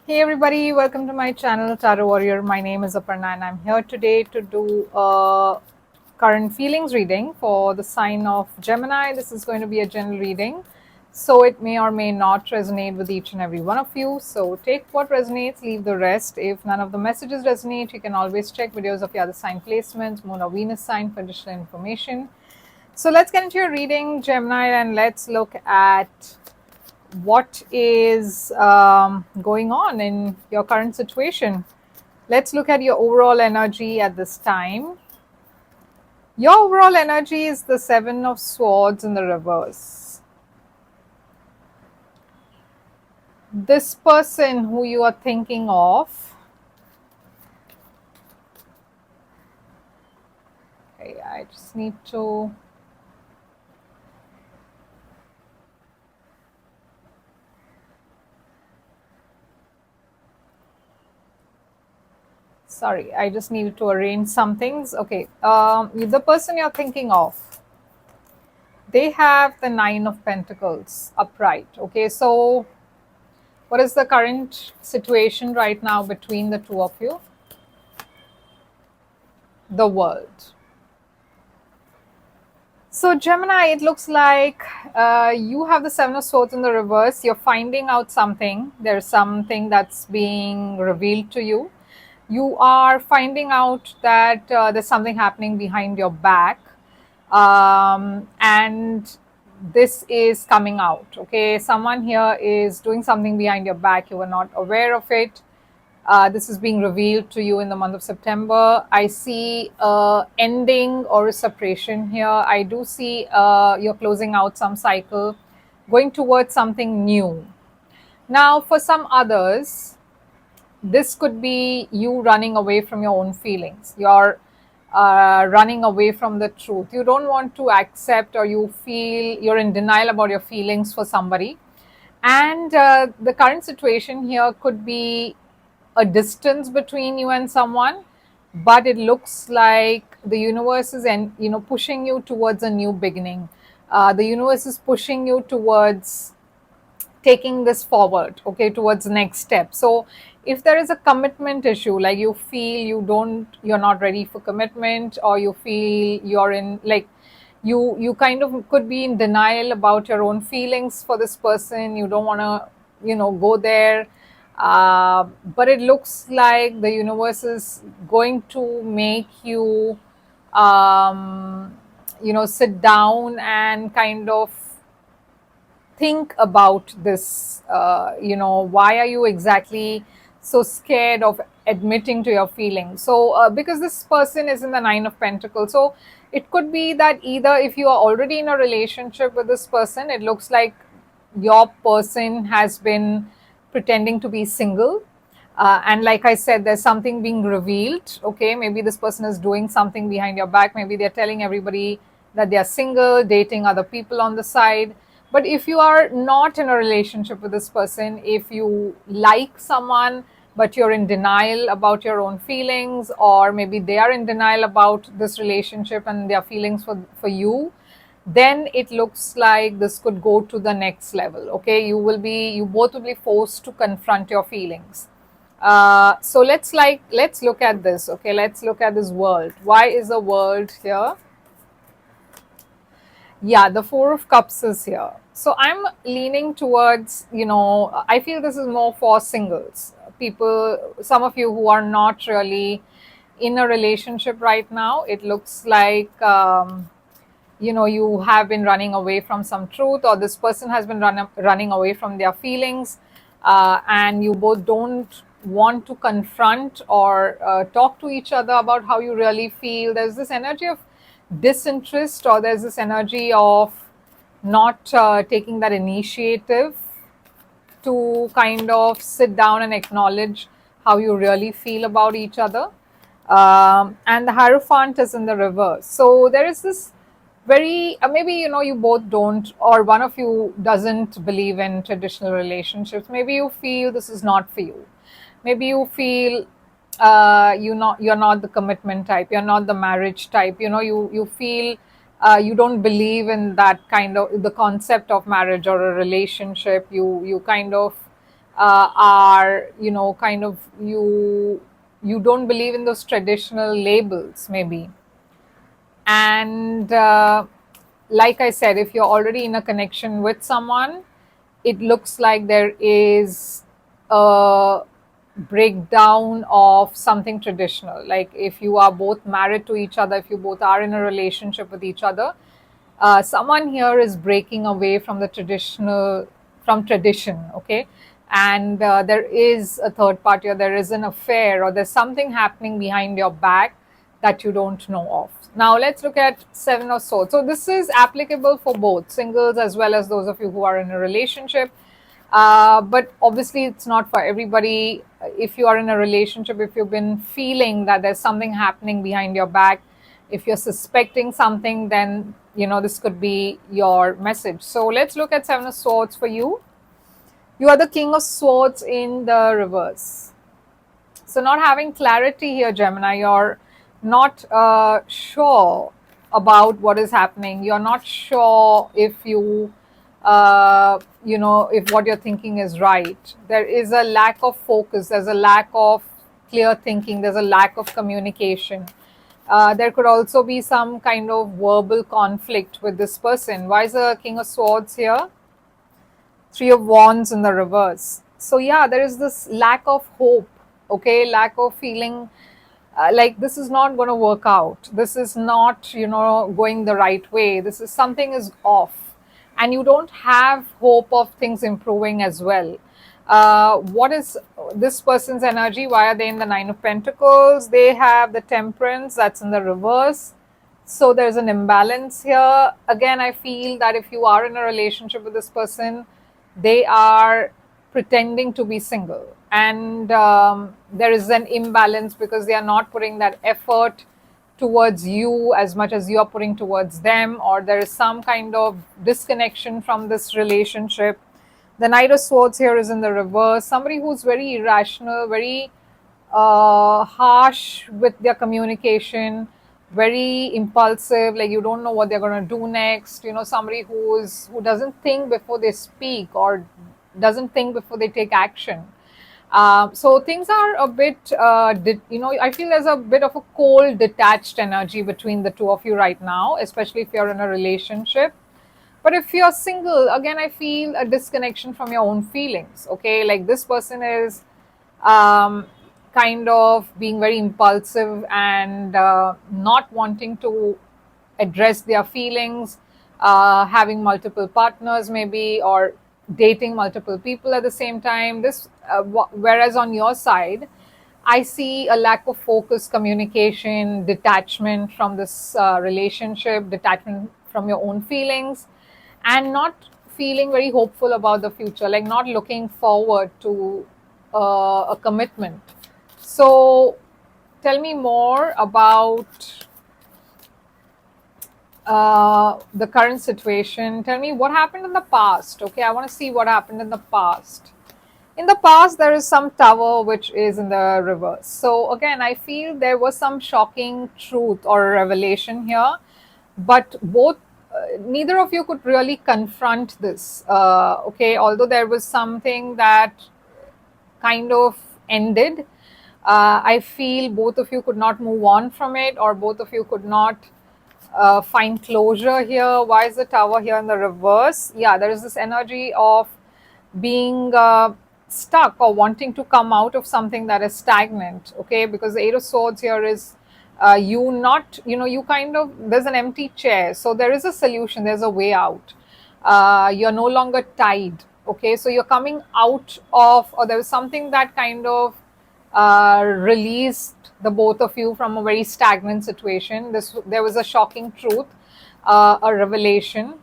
Hey everybody, welcome to my channel Tarot Warrior. My name is Aparna and I'm here today to do a current feelings reading for the sign of Gemini. This is going to be a general reading, so it may or may not resonate with each and every one of you. So take what resonates, leave the rest. If none of the messages resonate, you can always check videos of the other sign placements, Moon or Venus sign for additional information. So let's get into your reading, Gemini, and let's look at what is going on in your current situation. Let's look at your overall energy at this time. Your overall energy is the Seven of Swords in the reverse. This person who you are thinking of, okay, I just need to sorry, I just needed to arrange some things. Okay, the person you're thinking of, they have the Nine of Pentacles upright. Okay, so what is the current situation right now between the two of you? The World. So Gemini, it looks like you have the Seven of Swords in the reverse. You're finding out something. There's something that's being revealed to you. You are finding out that there's something happening behind your back, and this is coming out. Okay, someone here is doing something behind your back. You were not aware of it. This is being revealed to you in the month of September. I see ending or a separation here. I do see you're closing out some cycle, going towards something new. Now, for some others, this could be you running away from your own feelings. You're running away from the truth. You don't want to accept, or you feel you're in denial about your feelings for somebody. And the current situation here could be a distance between you and someone, but it looks like the universe is pushing you towards a new beginning. The universe is pushing you towards taking this forward, okay, towards the next step. So if there is a commitment issue, like you feel you're not ready for commitment, or you feel you're in, like, you kind of could be in denial about your own feelings for this person. You don't want to go there, but it looks like the universe is going to make you sit down and kind of think about this. Why are you exactly so scared of admitting to your feelings? So because this person is in the Nine of Pentacles, so it could be that either if you are already in a relationship with this person, it looks like your person has been pretending to be single, and like I said, there's something being revealed. Okay, maybe this person is doing something behind your back. Maybe they're telling everybody that they are single, dating other people on the side. But if you are not in a relationship with this person, if you like someone but you're in denial about your own feelings, or maybe they are in denial about this relationship and their feelings for you, then it looks like this could go to the next level. Okay, you both will be forced to confront your feelings. So let's look at this. Okay, let's look at this world. Why is the world here? Yeah, the Four of Cups is here. So I'm leaning towards, I feel this is more for singles. People, some of you who are not really in a relationship right now, it looks like, you have been running away from some truth, or this person has been running away from their feelings, and you both don't want to confront or talk to each other about how you really feel. There's this energy of disinterest, or there's this energy of not taking that initiative to kind of sit down and acknowledge how you really feel about each other. And the Hierophant is in the reverse. So there is this very, maybe, you both don't, or one of you doesn't believe in traditional relationships. Maybe you feel this is not for you. Maybe you feel you're not the commitment type, you're not the marriage type. You feel you don't believe in that kind of the concept of marriage or a relationship. You kind of are, kind of, you don't believe in those traditional labels, maybe. And like I said, if you're already in a connection with someone, it looks like there is a breakdown of something traditional. Like if you are both married to each other, if you both are in a relationship with each other, someone here is breaking away from the traditional, from tradition, okay? And there is a third party, or there is an affair, or there's something happening behind your back that you don't know of. Now let's look at Seven of Swords. So this is applicable for both singles as well as those of you who are in a relationship. But obviously, it's not for everybody. If you are in a relationship, if you've been feeling that there's something happening behind your back, if you're suspecting something, then this could be your message. So let's look at Seven of Swords for you. You are the King of Swords in the reverse. So not having clarity here, Gemini. You're not sure about what is happening. You're not sure if if what you're thinking is right. There is a lack of focus. There's a lack of clear thinking. There's a lack of communication. There could also be some kind of verbal conflict with this person. Why is the King of Swords here? Three of Wands in the reverse. So yeah, there is this lack of hope, okay, lack of feeling like this is not going to work out. This is not, going the right way. This is, something is off, and you don't have hope of things improving as well. What is this person's energy? Why are they in the Nine of Pentacles? They have the Temperance, that's in the reverse. So there's an imbalance here. Again, I feel that if you are in a relationship with this person, they are pretending to be single, and there is an imbalance because they are not putting that effort towards you as much as you are putting towards them, or there is some kind of disconnection from this relationship. The Knight of Swords here is in the reverse. Somebody who's very irrational, very harsh with their communication, very impulsive, like you don't know what they're going to do next. Somebody who doesn't think before they speak, or doesn't think before they take action. So things are a bit, I feel there's a bit of a cold, detached energy between the two of you right now, especially if you're in a relationship. But if you're single, again, I feel a disconnection from your own feelings, okay? Like this person is kind of being very impulsive and not wanting to address their feelings, having multiple partners maybe, or dating multiple people at the same time. Whereas on your side, I see a lack of focus, communication, detachment from this relationship, detachment from your own feelings, and not feeling very hopeful about the future, like not looking forward to a commitment. So tell me more about the current situation. Tell me what happened in the past. Okay, I want to see what happened in the past. In the past, there is some Tower which is in the reverse. So again, I feel there was some shocking truth or revelation here, but neither of you could really confront this. Okay, although there was something that kind of ended, I feel both of you could not move on from it, or both of you could not find closure here. Why is the Tower here in the reverse? Yeah, there is this energy of being stuck, or wanting to come out of something that is stagnant, okay? Because the Eight of Swords here is you kind of, there's an empty chair. So there is a solution, there's a way out. You're no longer tied, okay? So you're coming out of, or there was something that kind of released the both of you from a very stagnant situation. There was a shocking truth, a revelation,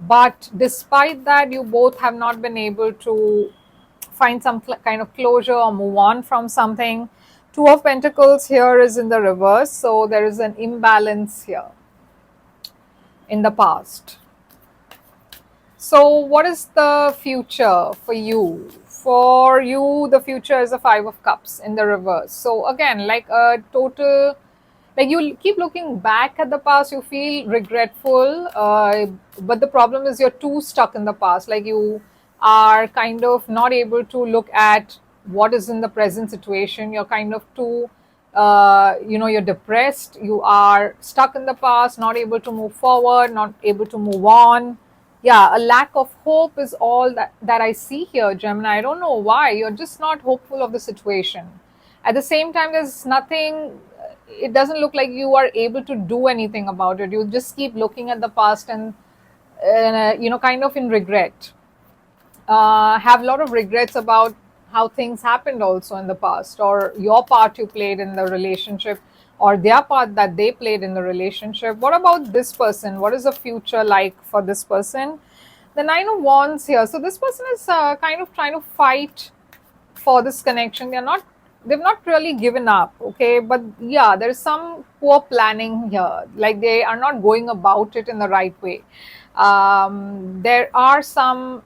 but despite that, you both have not been able to find some kind of closure or move on from something. Two of Pentacles here is in the reverse, so there is an imbalance here in the past. So what is the future for you? For you, the future is a Five of Cups in the reverse. So again, like a total, like you keep looking back at the past, you feel regretful, but the problem is you're too stuck in the past. Like you are kind of not able to look at what is in the present situation. You're kind of too, you're depressed, you are stuck in the past, not able to move forward, not able to move on. Yeah, a lack of hope is all that I see here, Gemini. I don't know why. You're just not hopeful of the situation. At the same time, there's nothing, it doesn't look like you are able to do anything about it. You just keep looking at the past and, kind of in regret. Have a lot of regrets about how things happened also in the past, or your part you played in the relationship, or their part that they played in the relationship. What about this person? What is the future like for this person? The Nine of Wands here. So this person is kind of trying to fight for this connection. They've not really given up, okay, but yeah, there's some poor planning here, like they are not going about it in the right way. There are some,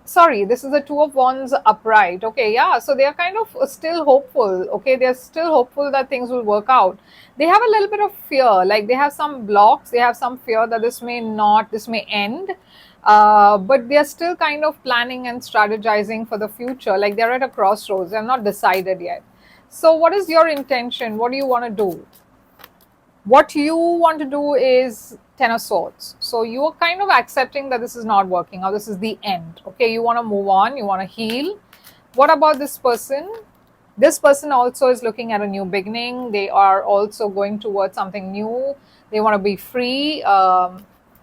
sorry, this is the Two of Wands upright. Okay, yeah, so they are kind of still hopeful. Okay, they're still hopeful that things will work out. They have a little bit of fear, like they have some blocks, they have some fear that this may end. But they're still kind of planning and strategizing for the future, like they're at a crossroads, they're not decided yet. So what is your intention? What do you want to do? What you want to do is Ten of Swords. So you are kind of accepting that this is not working out, this is the end. Okay, you want to move on, you want to heal. What about this person? This person also is looking at a new beginning. They are also going towards something new. They want to be free.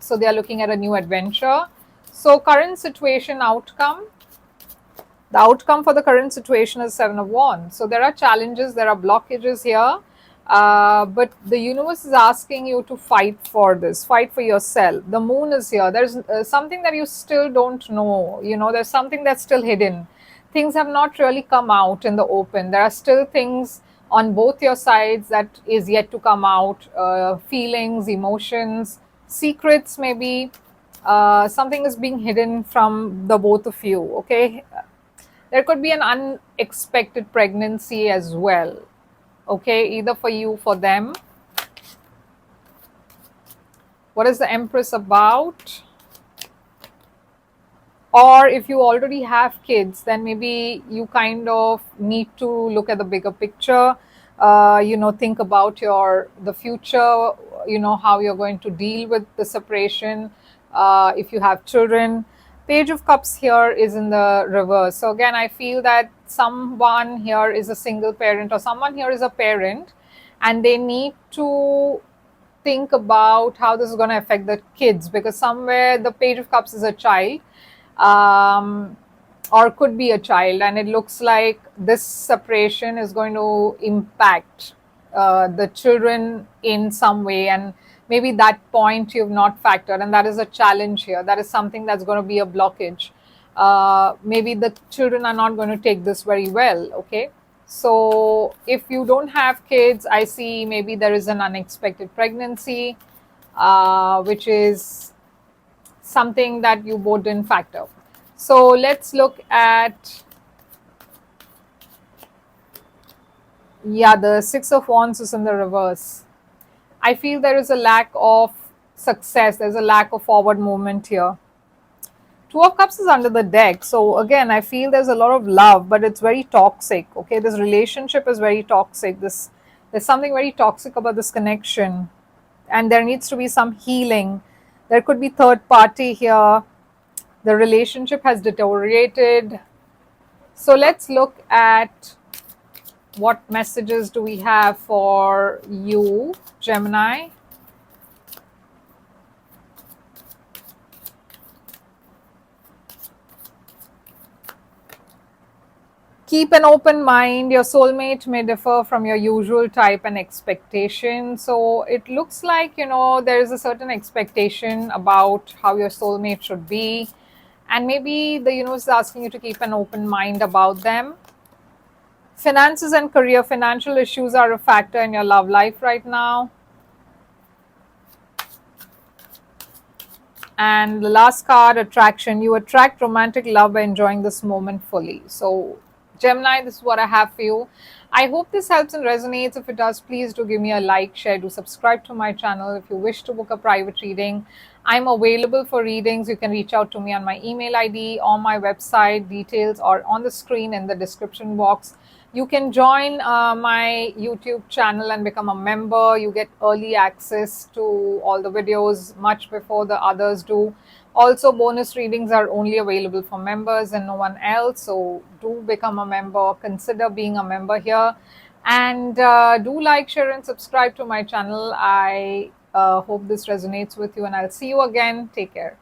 So they are looking at a new adventure. So current situation outcome. The outcome for the current situation is Seven of Wands. So there are challenges, there are blockages here. But the universe is asking you to fight for this, fight for yourself. The moon is here. There's something that you still don't know. There's something that's still hidden. Things have not really come out in the open. There are still things on both your sides that is yet to come out. Feelings, emotions, secrets, maybe. Something is being hidden from the both of you. Okay, there could be an unexpected pregnancy as well. Okay, either for you, for them. What is the Empress about? Or if you already have kids, then maybe you kind of need to look at the bigger picture. Think about the future. How you're going to deal with the separation. If you have children, Page of Cups here is in the reverse. So again, I feel that someone here is a single parent, or someone here is a parent, and they need to think about how this is going to affect the kids, because somewhere the Page of Cups is a child, um, or could be a child, and it looks like this separation is going to impact the children in some way, and maybe that point you've not factored, and that is a challenge here. That is something that's going to be a blockage. Maybe the children are not going to take this very well. Okay, so if you don't have kids, I see maybe there is an unexpected pregnancy, which is something that you both didn't factor. So let's look at, yeah, the Six of Wands is in the reverse. I feel there is a lack of success, there's a lack of forward movement here. Two of Cups is under the deck. So again, I feel there's a lot of love, but it's very toxic. Okay, this relationship is very toxic. There's something very toxic about this connection, and there needs to be some healing. There could be third party here. The relationship has deteriorated. So let's look at what messages do we have for you, Gemini. Keep an open mind. Your soulmate may differ from your usual type and expectation. So it looks like, there is a certain expectation about how your soulmate should be. And maybe the universe is asking you to keep an open mind about them. Finances and career, financial issues are a factor in your love life right now. And the last card, attraction. You attract romantic love by enjoying this moment fully. So Gemini, this is what I have for you. I hope this helps and resonates. If it does, please do give me a like, share, do subscribe to my channel. If you wish to book a private reading, I'm available for readings. You can reach out to me on my email ID, on my website. Details are on the screen in the description box. You can join my YouTube channel and become a member. You get early access to all the videos much before the others do. Also, bonus readings are only available for members and no one else. So, do become a member, consider being a member here. And do like, share, and subscribe to my channel. I hope this resonates with you, and I'll see you again. Take care.